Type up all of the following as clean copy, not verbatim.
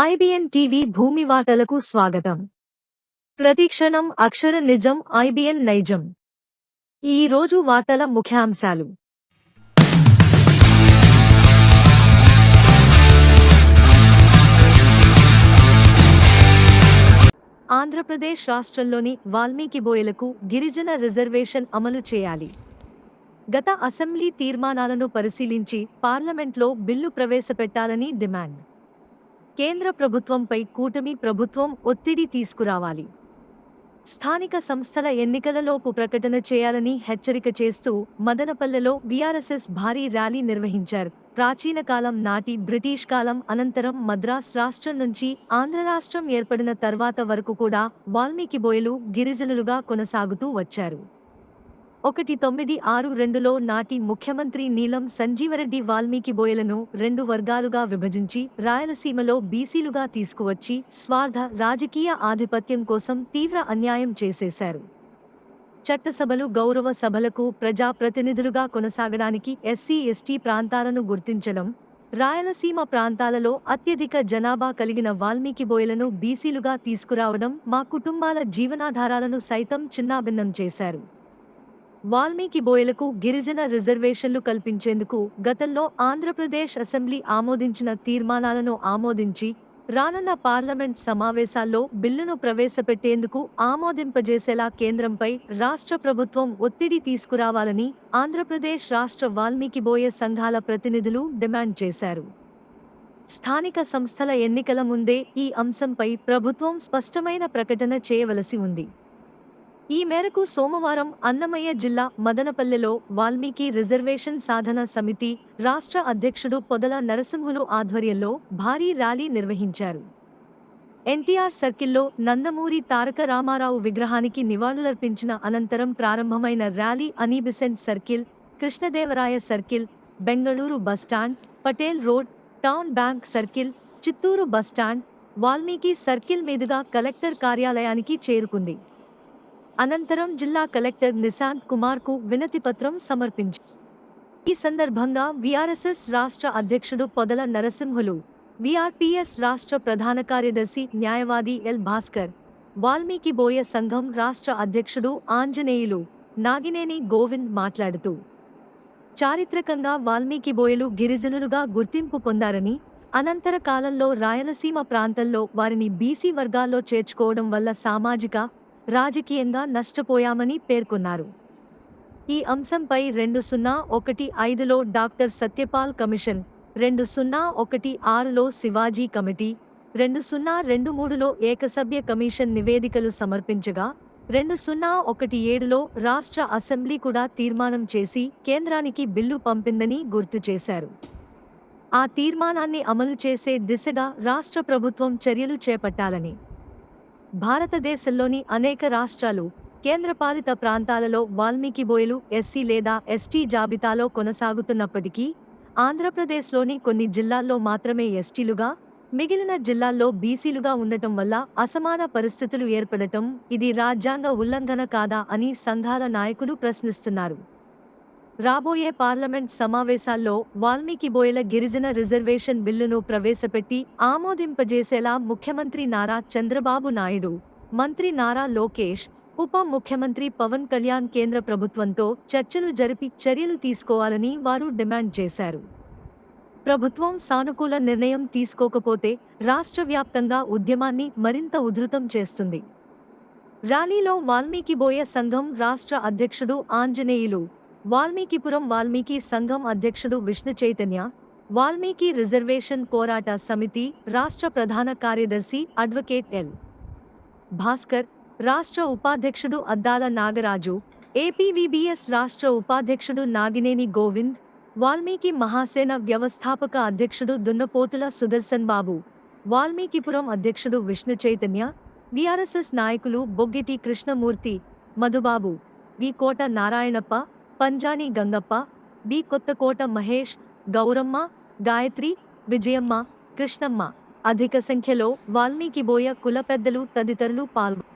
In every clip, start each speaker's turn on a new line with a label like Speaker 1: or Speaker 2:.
Speaker 1: IBN TV భూమి వార్తలకు స్వాగతం. ప్రతిక్షణం అక్షర నిజం ఐబిఎన్ నైజం. ఈ రోజు వార్తల ముఖ్యాంశాలు. ఆంధ్రప్రదేశ్ రాష్ట్రంలోని వాల్మీకి బోయలకు గిరిజన రిజర్వేషన్ అమలు చేయాలి. గత అసెంబ్లీ తీర్మానాలను పరిశీలించి పార్లమెంట్లో బిల్లు ప్రవేశపెట్టాలని డిమాండ్. కేంద్ర ప్రభుత్వంపై కూటమి ప్రభుత్వం ఒత్తిడి తీసుకురావాలి. స్థానిక సంస్థల ఎన్నికలలోపు ప్రకటన చేయాలని హెచ్చరిక చేస్తూ మదనపల్లెలో వీఆర్ఎస్ఎస్ భారీ ర్యాలీ నిర్వహించారు. ప్రాచీన కాలం నాటి బ్రిటిష్ కాలం అనంతరం మద్రాస్ రాష్ట్రం నుంచి ఆంధ్ర రాష్ట్రం ఏర్పడిన తర్వాత వరకు కూడా వాల్మీకి బోయలు గిరిజనులుగా కొనసాగుతూ వచ్చారు. 1962లో నాటి ముఖ్యమంత్రి నీలం సంజీవరెడ్డి వాల్మీకి బోయలను 2 వర్గాలుగా విభజించి రాయలసీమలో బీసీలుగా తీసుకువచ్చి స్వార్థ రాజకీయ ఆధిపత్యం కోసం తీవ్ర అన్యాయం చేసేశారు. చట్టసభలు గౌరవ సభలకు ప్రజాప్రతినిధులుగా కొనసాగడానికి ఎస్సీ ఎస్టీ ప్రాంతాలను గుర్తించడం, రాయలసీమ ప్రాంతాలలో అత్యధిక జనాభా కలిగిన వాల్మీకి బోయలను బీసీలుగా తీసుకురావడం మా కుటుంబాల జీవనాధారాలను సైతం చిన్నాభిన్నం చేశారు. వాల్మీకి బోయలకు గిరిజన రిజర్వేషన్లు కల్పించేందుకు గతంలో ఆంధ్రప్రదేశ్ అసెంబ్లీ ఆమోదించిన తీర్మానాలను ఆమోదించి రానున్న పార్లమెంట్ సమావేశాల్లో బిల్లును ప్రవేశపెట్టేందుకు ఆమోదింపజేసేలా కేంద్రంపై రాష్ట్ర ప్రభుత్వం ఒత్తిడి తీసుకురావాలని ఆంధ్రప్రదేశ్ రాష్ట్ర వాల్మీకి బోయ సంఘాల ప్రతినిధులు డిమాండ్ చేశారు. స్థానిక సంస్థల ఎన్నికల ముందే ఈ అంశంపై ప్రభుత్వం స్పష్టమైన ప్రకటన చేయవలసి ఉంది. ఈ మేరకు సోమవారం అన్నమయ్య జిల్లా మదనపల్లెలో వాల్మీకి రిజర్వేషన్ సాధన సమితి రాష్ట్ర అధ్యక్షుడు పొదల నరసింహులు ఆధ్వర్యంలో భారీ ర్యాలీ నిర్వహించారు. ఎన్టీఆర్ సర్కిల్లో నందమూరి తారక రామారావు విగ్రహానికి నివాళులర్పించిన అనంతరం ప్రారంభమైన rally Annie Besant circle, Krishnadevaraya circle, Bengaluru bus stand, Patel road, town bank circle, Chittoor bus stand, Valmiki circle మీదుగా కలెక్టర్ కార్యాలయానికి చేరుకుంది. అనంతరం జిల్లా కలెక్టర్ నిశాంత్ కుమార్కు వినతిపత్రం సమర్పించారు. ఈ సందర్భంగా వీఆర్ఎస్ఎస్ రాష్ట్ర అధ్యక్షుడు పొదల నరసింహులు, వీఆర్పీఎస్ రాష్ట్ర ప్రధాన కార్యదర్శి న్యాయవాది ఎల్ భాస్కర్, వాల్మీకి బోయ సంఘం రాష్ట్ర అధ్యక్షుడు ఆంజనేయులు నాగినేని గోవింద్ మాట్లాడుతూ, చారిత్రకంగా వాల్మీకి బోయలు గిరిజనులుగా గుర్తింపు పొందారని, అనంతర కాలంలో రాయలసీమ ప్రాంతంలో వారిని బీసీ వర్గాల్లో చేర్చుకోవడం వల్ల సామాజిక, రాజకీయంగా నష్టపోయామని పేర్కొన్నారు. ఈ అంశంపై 2015లో డాక్టర్ సత్యపాల్ కమిషన్, 2016లో శివాజీ కమిటీ, 2023లో ఏకసభ్య కమిషన్ నివేదికలు సమర్పించగా 2017లో రాష్ట్ర అసెంబ్లీ కూడా తీర్మానం చేసి కేంద్రానికి బిల్లు పంపిందని గుర్తు చేశారు. ఆ తీర్మానాన్ని అమలు చేసే దిశగా రాష్ట్ర ప్రభుత్వం చర్యలు చేపట్టాలని, భారతదేశంలోని అనేక రాష్ట్రాలు, కేంద్రపాలిత ప్రాంతాలలో వాల్మీకి బోయలు ఎస్సీ లేదా ఎస్టీ జాబితాలో కొనసాగుతున్నప్పటికీ ఆంధ్రప్రదేశ్లోని కొన్ని జిల్లాల్లో మాత్రమే ఎస్టీలుగా, మిగిలిన జిల్లాల్లో బీసీలుగా ఉండటం వల్ల అసమాన పరిస్థితులు ఏర్పడటం ఇది రాజ్యాంగ ఉల్లంఘన కాదా అని సంఘాల నాయకులు ప్రశ్నిస్తున్నారు. రాబోయే పార్లమెంట్ సమావేశాల్లో వాల్మీకి బోయల గిరిజన రిజర్వేషన్ బిల్లును ప్రవేశపెట్టి ఆమోదింపజేసేలా ముఖ్యమంత్రి నారా చంద్రబాబు నాయుడు, మంత్రి నారా లోకేష్, ఉప ముఖ్యమంత్రి పవన్ కళ్యాణ్ కేంద్ర ప్రభుత్వంతో చర్చలు జరిపి చర్యలు తీసుకోవాలని వారు డిమాండ్ చేశారు. ప్రభుత్వం సానుకూల నిర్ణయం తీసుకోకపోతే రాష్ట్ర వ్యాప్తంగా ఉద్యమాన్ని మరింత ఉధృతం చేస్తుంది. ర్యాలీలో వాల్మీకి బోయ సంఘం రాష్ట్ర అధ్యక్షుడు ఆంజనేయులు, వాల్మీకిపురం వాల్మీకి సంఘం అధ్యక్షుడు విష్ణు చైతన్య, వాల్మీకి రిజర్వేషన్ పోరాట సమితి రాష్ట్ర ప్రధాన కార్యదర్శి అడ్వకేట్ ఎల్ భాస్కర్, రాష్ట్ర ఉపాధ్యక్షుడు అద్దాల నాగరాజు, ఏపీవీబీఎస్ రాష్ట్ర ఉపాధ్యక్షుడు నాగినేని గోవింద్, వాల్మీకి మహాసేన వ్యవస్థాపక అధ్యక్షుడు దున్నపోతుల సుదర్శన్ బాబు, వాల్మీకిపురం అధ్యక్షుడు విష్ణు చైతన్య, వీఆర్ఎస్ఎస్ నాయకులు బొగ్గిటి కృష్ణమూర్తి, మధుబాబు, వి కోట నారాయణప్ప, పంజాని గంగప్ప, బి కొత్తకోట మహేష్, గౌరమ్మ, గాయత్రి, విజయమ్మ, కృష్ణమ్మ, అధిక సంఖ్యలో వాల్మీకి బోయ కుల పెద్దలు తదితరులు పాల్గొన్నారు.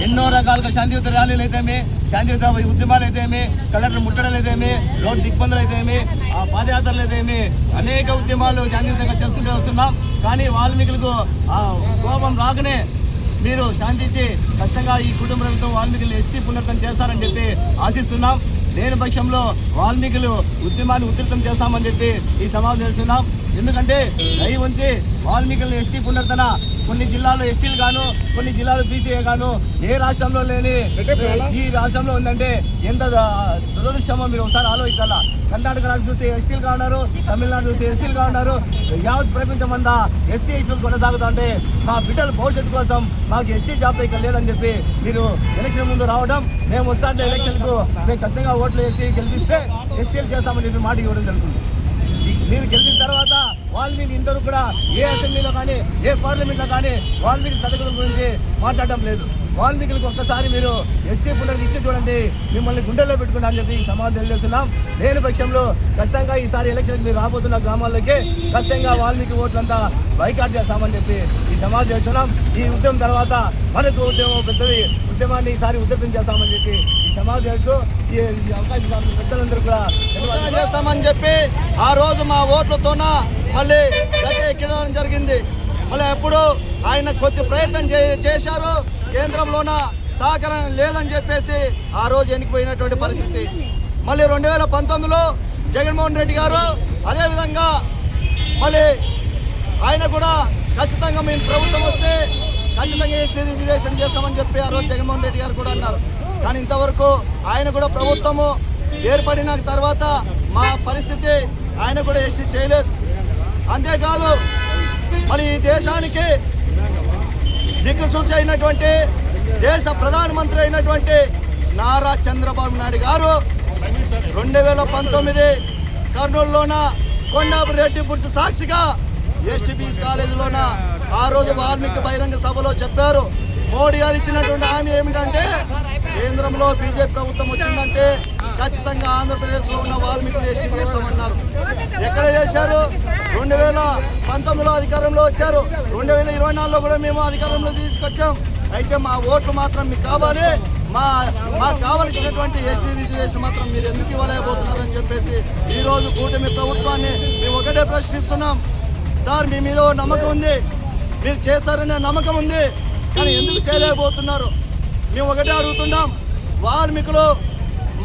Speaker 2: ఎన్నో రకాలుగా శాంతియుత ర్యాలీలు అయితేమి, శాంతియుత ఉద్యమాలు అయితేమి, కలెక్టర్ ముట్టడలు అయితేమి, రోడ్డు దిగ్బంధులు అయితేమి, పాదయాత్రలు అయితేమి, అనేక ఉద్యమాలు శాంతియుతంగా చేసుకుంటూ వస్తున్నాం. కానీ వాల్మీకులకు కోపం రాకనే మీరు శాంతించి ఖచ్చితంగా ఈ కుటుంబ ప్రభుత్వం వాల్మీకులు ఎస్టీ పునరుద్ధరణ చేస్తారని చెప్పి ఆశిస్తున్నాం. లేని పక్షంలో వాల్మీకులు ఉద్యమాన్ని ఉధృతం చేస్తామని చెప్పి ఈ సమావేశం చేస్తున్నాం. ఎందుకంటే దయ ఉంచి వాల్మీకులను ఎస్టీ పునరుద్ధరణ కొన్ని జిల్లాల్లో ఎస్టీలు గాను, కొన్ని జిల్లాలు బీసీఏ గాను ఏ రాష్ట్రంలో లేని ఈ రాష్ట్రంలో ఉందంటే ఎంత దురదృష్టమో మీరు ఒకసారి ఆలోచించాలా. కర్ణాటక నాడు చూసి ఎస్టీలుగా ఉన్నారు, తమిళనాడు చూసి ఎస్సీలుగా ఉన్నారు. యావత్ ప్రపంచం అంతా ఎస్సీ ఎస్టీలు కొనసాగుతా ఉంటే మా బిడ్డల భవిష్యత్తు కోసం మాకు ఎస్టీ జాబ్ ఇక్కడ లేదని చెప్పి మీరు ఎలక్షన్ ముందు రావడం, మేము వస్తాంటే ఎలక్షన్కు మేము ఖచ్చితంగా ఓట్లు వేసి గెలిపిస్తే ఎస్టీలు చేస్తామని చెప్పి మాట ఇవ్వడం జరుగుతుంది. మీరు గెలిచిన తర్వాత వాల్మీకి ఇందరూ కూడా ఏ అసెంబ్లీలో కానీ ఏ పార్లమెంట్లో కానీ వాల్మీకి సదగతుల గురించి మాట్లాడడం లేదు. వాల్మీకులకు ఒక్కసారి మీరు ఎస్టీ పునరుద్ధరణ ఇచ్చి చూడండి, మిమ్మల్ని గుండెల్లో పెట్టుకున్నారని చెప్పి ఈ సమాధానం తెలియజేస్తున్నాం. లేని పక్షంలో ఖచ్చితంగా ఈసారి ఎలక్షన్కి మీరు రాబోతున్న గ్రామాల్లోకి ఖచ్చితంగా వాల్మీకి ఓట్లంతా బైకాట్ చేస్తామని చెప్పి ఈ సమాధానం చేస్తున్నాం. ఈ ఉద్యమం తర్వాత మనకు ఉద్యమం పెద్దది ఉద్యమాన్ని ఈసారి ఉధృతం చేస్తామని చెప్పి ఈ సమాధానం చేస్తూ ఈ అవకాశం పెద్దలందరూ కూడా చేస్తామని చెప్పి ఆ రోజు మా ఓట్లతోన మళ్ళీ గత ఎక్కడం జరిగింది. మళ్ళీ ఎప్పుడు ఆయన కొద్ది ప్రయత్నం చేశారు, కేంద్రంలోన సహకారం లేదని చెప్పేసి ఆ రోజు ఎన్నికపోయినటువంటి పరిస్థితి. మళ్ళీ 2019లో జగన్మోహన్ రెడ్డి గారు అదేవిధంగా మళ్ళీ ఆయన కూడా ఖచ్చితంగా మేము ప్రభుత్వం వస్తే ఖచ్చితంగా ఎస్టీ రిజర్వేషన్ చేస్తామని చెప్పి ఆ రోజు జగన్మోహన్ రెడ్డి గారు కూడా అన్నారు. కానీ ఇంతవరకు ఆయన కూడా ప్రభుత్వము ఏర్పడిన తర్వాత మా పరిస్థితి ఆయన కూడా ఎస్టీ చేయలేదు. అంతేకాదు మరి ఈ దేశానికి దిక్కుసూచి అయినటువంటి దేశ ప్రధానమంత్రి అయినటువంటి నారా చంద్రబాబు నాయుడు గారు 2019 కర్నూలులోన కొండాపురెడ్డి బుర్జు సాక్షిగా ఎస్టీపీఎస్ కాలేజీలోన ఆ రోజు వాల్మీకి బహిరంగ సభలో చెప్పారు. మోడీ గారు ఇచ్చినటువంటి హామీ ఏమిటంటే కేంద్రంలో బీజేపీ ప్రభుత్వం వచ్చిందంటే ఖచ్చితంగా ఆంధ్రప్రదేశ్లో ఉన్న వాల్మీకులు ఎస్టీ చేస్తామన్నారు. ఎక్కడ చేశారు? 2019లో అధికారంలో వచ్చారు, 2024లో కూడా మేము అధికారంలో తీసుకొచ్చాం. అయితే మా ఓట్లు మాత్రం మీకు కావాలి, మాకు కావలసినటువంటి ఎస్టీ రిజర్వేషన్ మాత్రం మీరు ఎందుకు ఇవ్వలేకపోతున్నారని చెప్పేసి ఈరోజు కూటమి ప్రభుత్వాన్ని మేము ఒకటే ప్రశ్నిస్తున్నాం. సార్ మీ మీద నమ్మకం ఉంది, మీరు చేస్తారనే నమ్మకం ఉంది, కానీ ఎందుకు చేయలేకపోతున్నారు? మేము ఒకటే అడుగుతున్నాం. వాల్మీకులు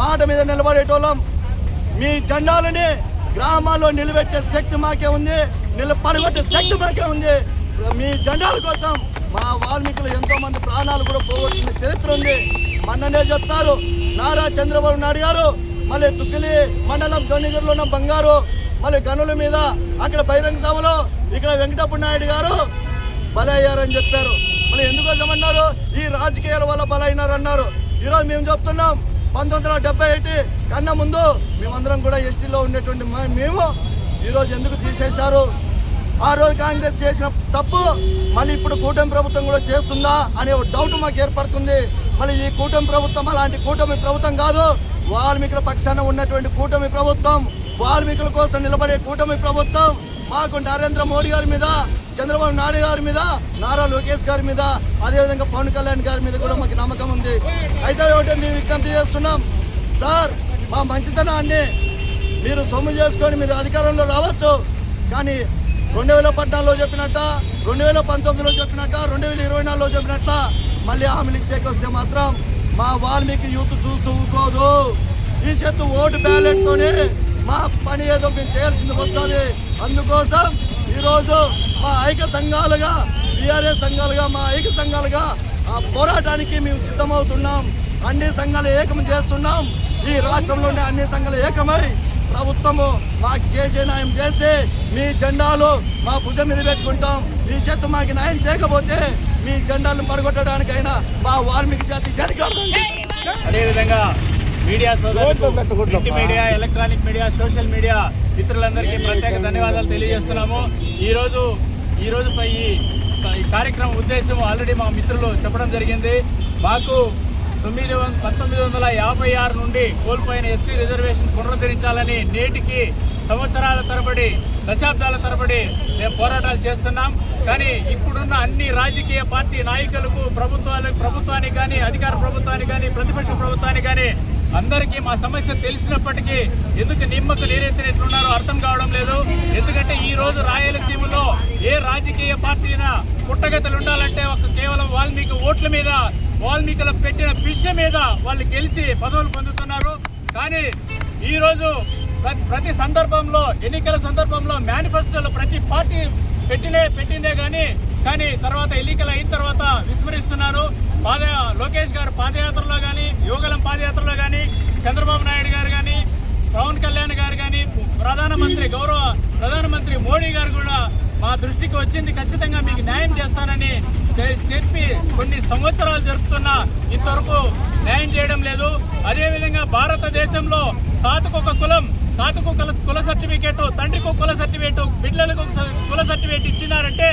Speaker 2: మాట మీద నిలబడేటోళ్ళం, మీ జెండాలని గ్రామాల్లో నిలబెట్టే శక్తి మాకే ఉంది, పడగొట్టే శక్తి మాకే ఉంది. మీ జెండాల కోసం మా వాల్మీకులు ఎంతో మంది ప్రాణాలు కూడా పోగొట్టిన చరిత్ర ఉంది.
Speaker 3: మొన్ననే చెప్తారు నారా చంద్రబాబు నాయుడు గారు మళ్ళీ తుక్కిలి మండలం జోనిగర్లో ఉన్న బంగారు మళ్ళీ గనుల మీద అక్కడ బహిరంగ సభలో ఇక్కడ వెంకటప్ప నాయుడు గారు బలయ్యారని చెప్పారు. మళ్ళీ ఎందుకోసం అన్నారు? ఈ రాజకీయాల వల్ల బలైనారు అన్నారు. ఈరోజు మేము చెప్తున్నాం 1971 కన్నా ముందు మేమందరం కూడా ఎస్టీలో ఉండేటువంటి మేము ఈరోజు ఎందుకు తీసేశారు? ఆ రోజు కాంగ్రెస్ చేసిన తప్పు మళ్ళీ ఇప్పుడు కూటమి ప్రభుత్వం కూడా చేస్తుందా అనే డౌట్ మాకు ఏర్పడుతుంది. మళ్ళీ ఈ కూటమి ప్రభుత్వం అలాంటి కూటమి ప్రభుత్వం కాదు. వాల్మీకుల పక్షాన ఉన్నటువంటి కూటమి ప్రభుత్వం, వాల్మీకుల కోసం నిలబడే కూటమి ప్రభుత్వం. మాకు నరేంద్ర మోడీ గారి మీద, చంద్రబాబు నాయుడు గారి మీద, నారా లోకేష్ గారి మీద, అదేవిధంగా పవన్ కళ్యాణ్ గారి మీద కూడా మాకు నమ్మకం ఉంది. అయితే ఒకటే మేము విజ్ఞప్తి చేస్తున్నాం, సార్ మా మంచితనాన్ని మీరు సొమ్ము చేసుకొని మీరు అధికారంలో రావచ్చు, కానీ 2014లో చెప్పినట్ట, 2019లో చెప్పినట్ట, 2024లో చెప్పినట్ట మళ్ళీ హామీలు ఇచ్చేకొస్తే మాత్రం మా వాల్మీకి యూత్ చూస్తూ ఊరుకోదు. ఈ చేతు ఓటు బ్యాలెట్తోనే మా పని ఏదో మేము చేయాల్సింది వస్తుంది. అందుకోసం ఈరోజు మా ఐక్య సంఘాలుగా, టీఆర్ఎస్ సంఘాలుగా, మా ఐక్య సంఘాలుగా ఆ పోరాటానికి మేము సిద్ధమవుతున్నాం. అన్ని సంఘాలు ఏకం చేస్తున్నాం. ఈ రాష్ట్రంలోనే అన్ని సంఘాలు ఏకమై ప్రభుత్వము మాకు చేసే న్యాయం చేస్తే మీ జెండాలు మా భుజం మీద పెట్టుకుంటాం. ఈ చేతు మాకు న్యాయం చేయకపోతే మీ జెండాలను పడగొట్టడానికైనా మా వాల్మీకి జాతి జనకాడు.
Speaker 4: అదేవిధంగా మీడియా సోదరులకు, print media, electronic media, social media మిత్రులందరికీ ప్రత్యేక ధన్యవాదాలు తెలియజేస్తున్నాము. ఈరోజు ఈ కార్యక్రమం ఉద్దేశం ఆల్రెడీ మా మిత్రులు చెప్పడం జరిగింది. మాకు 1956 నుండి కోల్పోయిన ఎస్టీ రిజర్వేషన్ పునరుద్ధరించాలని నేటికి సంవత్సరాల తరబడి, దశాబ్దాల తరబడి మేము పోరాటాలు చేస్తున్నాం. కానీ ఇప్పుడున్న అన్ని రాజకీయ పార్టీ నాయకులకు, ప్రభుత్వానికి కానీ, అధికార ప్రభుత్వానికి కానీ, ప్రతిపక్ష పురవతానికి కానీ అందరికీ మా సమస్య తెలిసినప్పటికీ ఎందుకు నిమ్మకు నీరెత్తినట్లున్నారో అర్థం కావడం లేదు. ఎందుకంటే ఈ రోజు రాయలసీమలో ఏ రాజకీయ పార్టీనా పుట్టగతులు ఉండాలంటే కేవలం వాల్మీకి ఓట్ల మీద, వాల్మీకుల పెట్టిన భిక్ష మీద వాళ్ళు గెలిచి పదవులు పొందుతున్నారు. కానీ ఈరోజు ప్రతి సందర్భంలో, ఎన్నికల సందర్భంలో మేనిఫెస్టోలో ప్రతి పార్టీ పెట్టిందే కానీ తర్వాత ఎన్నికలు అయిన తర్వాత విస్మరిస్తున్నారు. లోకేష్ గారు పాదయాత్రలో కానీ, యువగలం పాదయాత్రలో కానీ, చంద్రబాబు నాయుడు గారు కానీ, పవన్ కళ్యాణ్ గారు కానీ, గౌరవ ప్రధానమంత్రి మోడీ గారు కూడా మా దృష్టికి వచ్చింది, ఖచ్చితంగా మీకు న్యాయం చేస్తానని చెప్పి కొన్ని సంవత్సరాలు జరుపుతున్నా ఇంతవరకు న్యాయం చేయడం లేదు. అదేవిధంగా భారతదేశంలో తాతకొక కులం, తాతకు కుల సర్టిఫికేట్, తండ్రికి కుల సర్టిఫికేట్, బిడ్డలకు కుల సర్టిఫికేట్ ఇచ్చినారంటే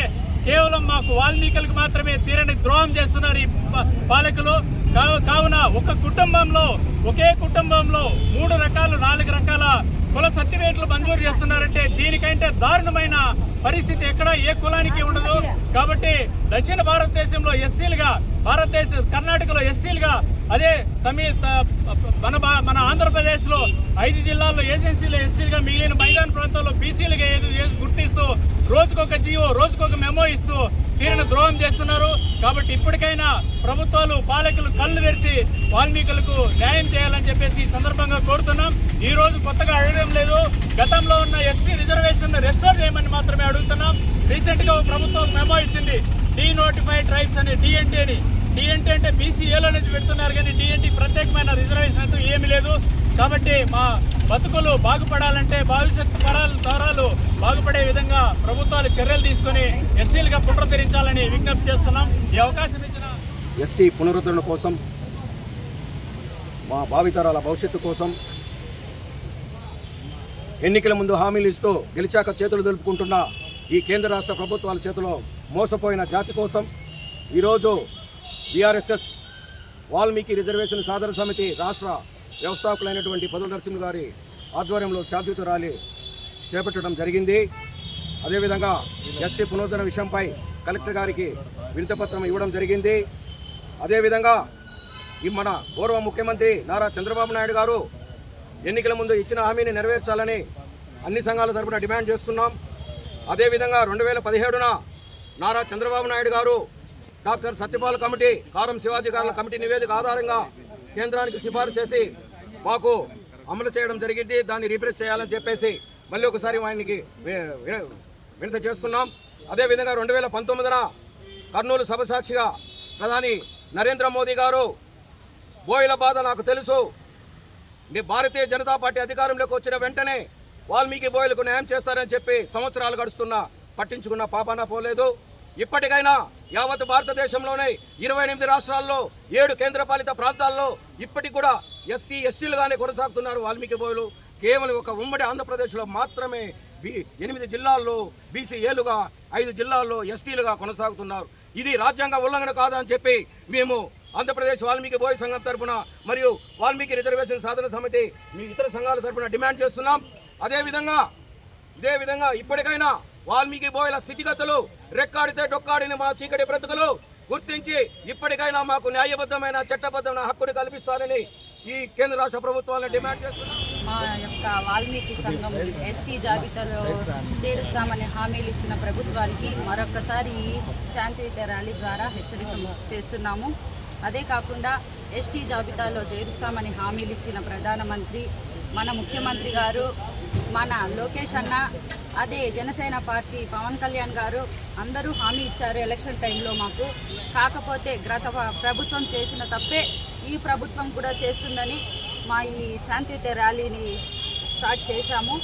Speaker 4: కేవలం మాకు వాల్మీకులకు మాత్రమే తీరని ద్రోహం చేస్తున్నారు ఈ పాలకులు. కావున ఒకే కుటుంబంలో 3 రకాలు 4 రకాల కుల సర్టిఫికేట్లు మంజూరు చేస్తున్నారంటే దీనికంటే దారుణమైన పరిస్థితి ఎక్కడ ఏ కులానికి ఉండదు. కాబట్టి దక్షిణ భారతదేశంలో ఎస్సీలుగా, కర్ణాటకలో ఎస్టీలుగా, అదే మన ఆంధ్రప్రదేశ్లో 5 జిల్లాల్లో ఏజెన్సీలో ఎస్టీలుగా, మిగిలిన మైదాన ప్రాంతాల్లో బీసీలుగా గుర్తిస్తూ రోజుకొక జీవో, రోజుకొక మెమో ఇస్తూ తీరిన ద్రోహం చేస్తున్నారు. కాబట్టి ఇప్పటికైనా ప్రభుత్వాలు, పాలకులు కళ్ళు తెరిచి వాల్మీకులకు న్యాయం చేయాలని చెప్పేసి ఈ సందర్భంగా కోరుతున్నాం. ఈ రోజు కొత్తగా అడగడం లేదు, గతంలో ఉన్న ఎస్టీ రిజర్వేషన్ రెస్టోర్ చేయమని మాత్రమే అడుగుతున్నాం. రీసెంట్ గా ప్రభుత్వం మెమో ఇచ్చింది, డీనోటిఫైడ్ ట్రైబ్స్ అని, డిఎన్టీ అంటే బీసీఏలో నుంచి పెడుతున్నారు కానీ డిఎన్టీ ప్రత్యేకమైన రిజర్వేషన్ అంటూ ఏమీ లేదు. కాబట్టి మా బతుకులు బాగుపడాలంటే, భవిష్యత్తు తరాలు బాగుపడే విధంగా ప్రభుత్వాలు చర్యలు తీసుకొని ఎస్టీలుగా పునరుద్ధరించాలని విజ్ఞప్తి చేస్తున్నాం. ఈ అవకాశం ఇచ్చిన
Speaker 5: ఎస్టీ పునరుద్ధరణ కోసం, మా భావితరాల భవిష్యత్తు కోసం, ఎన్నికల ముందు హామీలు ఇస్తూ గెలిచాక చేతులు దులుపుకుంటున్న ఈ కేంద్ర రాష్ట్ర ప్రభుత్వాల చేతిలో మోసపోయిన జాతి కోసం ఈరోజు బీఆర్ఎస్ఎస్ వాల్మీకి రిజర్వేషన్ సాధన సమితి రాష్ట్ర వ్యవస్థాపకులైనటువంటి పదుల నరసింహ గారి ఆధ్వర్యంలో శాంతియుత ర్యాలీ చేపట్టడం జరిగింది. అదేవిధంగా ఎస్టీ పునరుద్ధరణ విషయంపై కలెక్టర్ గారికి వినతిపత్రం ఇవ్వడం జరిగింది. అదేవిధంగా మన పూర్వ ముఖ్యమంత్రి నారా చంద్రబాబు నాయుడు గారు ఎన్నికల ముందు ఇచ్చిన హామీని నెరవేర్చాలని అన్ని సంఘాల తరపున డిమాండ్ చేస్తున్నాం. అదేవిధంగా 2017న నారా చంద్రబాబు నాయుడు గారు డాక్టర్ సత్యపాల్ కమిటీ, కారం శివాజీ గారుల కమిటీ నివేదిక ఆధారంగా కేంద్రానికి సిఫారసు చేసి మాకు అమలు చేయడం జరిగింది. దాన్ని రీప్రెస్ చేయాలని చెప్పేసి మళ్ళీ ఒకసారి ఆయనకి వినతి చేస్తున్నాం. అదేవిధంగా 2019న కర్నూలు సభ సాక్షిగా ప్రధాని నరేంద్ర మోదీ గారు బోయిల బాధ నాకు తెలుసు. మీ భారతీయ జనతా పార్టీ అధికారంలోకి వచ్చిన వెంటనే వాల్మీకి బోయిలకు న్యాయం చేస్తారని చెప్పి సంవత్సరాలు గడుస్తున్నా పట్టించుకున్న పాపాన పోలేదు. ఇప్పటికైనా యావత్ భారతదేశంలోనే 28 రాష్ట్రాల్లో 7 కేంద్రపాలిత ప్రాంతాల్లో ఇప్పటికి కూడా ఎస్సీ ఎస్టీలుగానే కొనసాగుతున్నారు వాల్మీకి బోయిలు. కేవలం ఒక ఉమ్మడి ఆంధ్రప్రదేశ్లో మాత్రమే 8 జిల్లాల్లో బీసీఏలుగా, 5 జిల్లాల్లో ఎస్టీలుగా కొనసాగుతున్నారు. ఇది రాజ్యాంగ ఉల్లంఘన కాదని చెప్పి మేము ఆంధ్రప్రదేశ్ వాల్మీకి బోయి సంఘం తరఫున మరియు వాల్మీకి రిజర్వేషన్ సాధన సమితి మీ ఇతర సంఘాల తరఫున డిమాండ్ చేస్తున్నాం. ఇదే విధంగా ఇప్పటికైనా వాల్మీకి బోయిల స్థితిగతులు రెక్కాడితే డొక్కాడిని మా చీకటి బ్రతుకులు గుర్తించి ఇప్పటికైనా మాకు న్యాయబద్ధమైన చట్టబద్ధమైన హక్కుని కల్పిస్తారని ఈ కేంద్ర రాష్ట్ర ప్రభుత్వాలను డిమాండ్ చేస్తున్నాం.
Speaker 6: మా యొక్క వాల్మీకి సంఘం ఎస్టీ జాబితాలో చేరుస్తామని హామీలు ఇచ్చిన ప్రభుత్వానికి మరొకసారి శాంతియుత ర్యాలీ ద్వారా హెచ్చరిక చేస్తున్నాము. అదే కాకుండా ఎస్టీ జాబితాలో చేరుస్తామని హామీలు ఇచ్చిన ప్రధానమంత్రి మన ముఖ్యమంత్రి గారు, మన లోకేష్ అన్న, అదే జనసేన పార్టీ పవన్ కళ్యాణ్ గారు అందరూ హామీ ఇచ్చారు ఎలక్షన్ టైంలో మాకు. కాకపోతే గత ప్రభుత్వం చేసిన తప్పే ఈ ప్రభుత్వం కూడా చేస్తుందని మా ఈ శాంతియుత ర్యాలీని స్టార్ట్ చేశాము.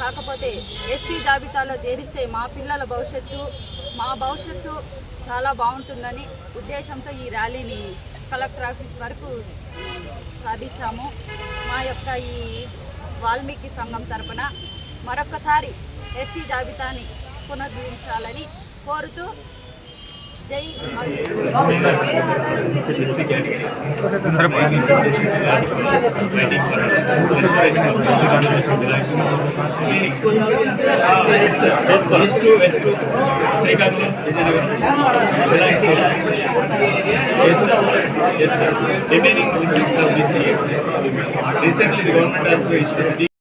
Speaker 6: కాకపోతే ఎస్టీ జాబితాలో చేరిస్తే మా పిల్లల భవిష్యత్తు, మా భవిష్యత్తు చాలా బాగుంటుందని ఉద్దేశంతో ఈ ర్యాలీని కలెక్టర్ ఆఫీస్ వరకు సాధించాము. మా యొక్క ఈ వాల్మీకి సంఘం తరపున మరొక్కసారి ఎస్టీ జాబితాని పునరుద్ధరించాలని కోరుతూ జై
Speaker 7: Recently, the government has issued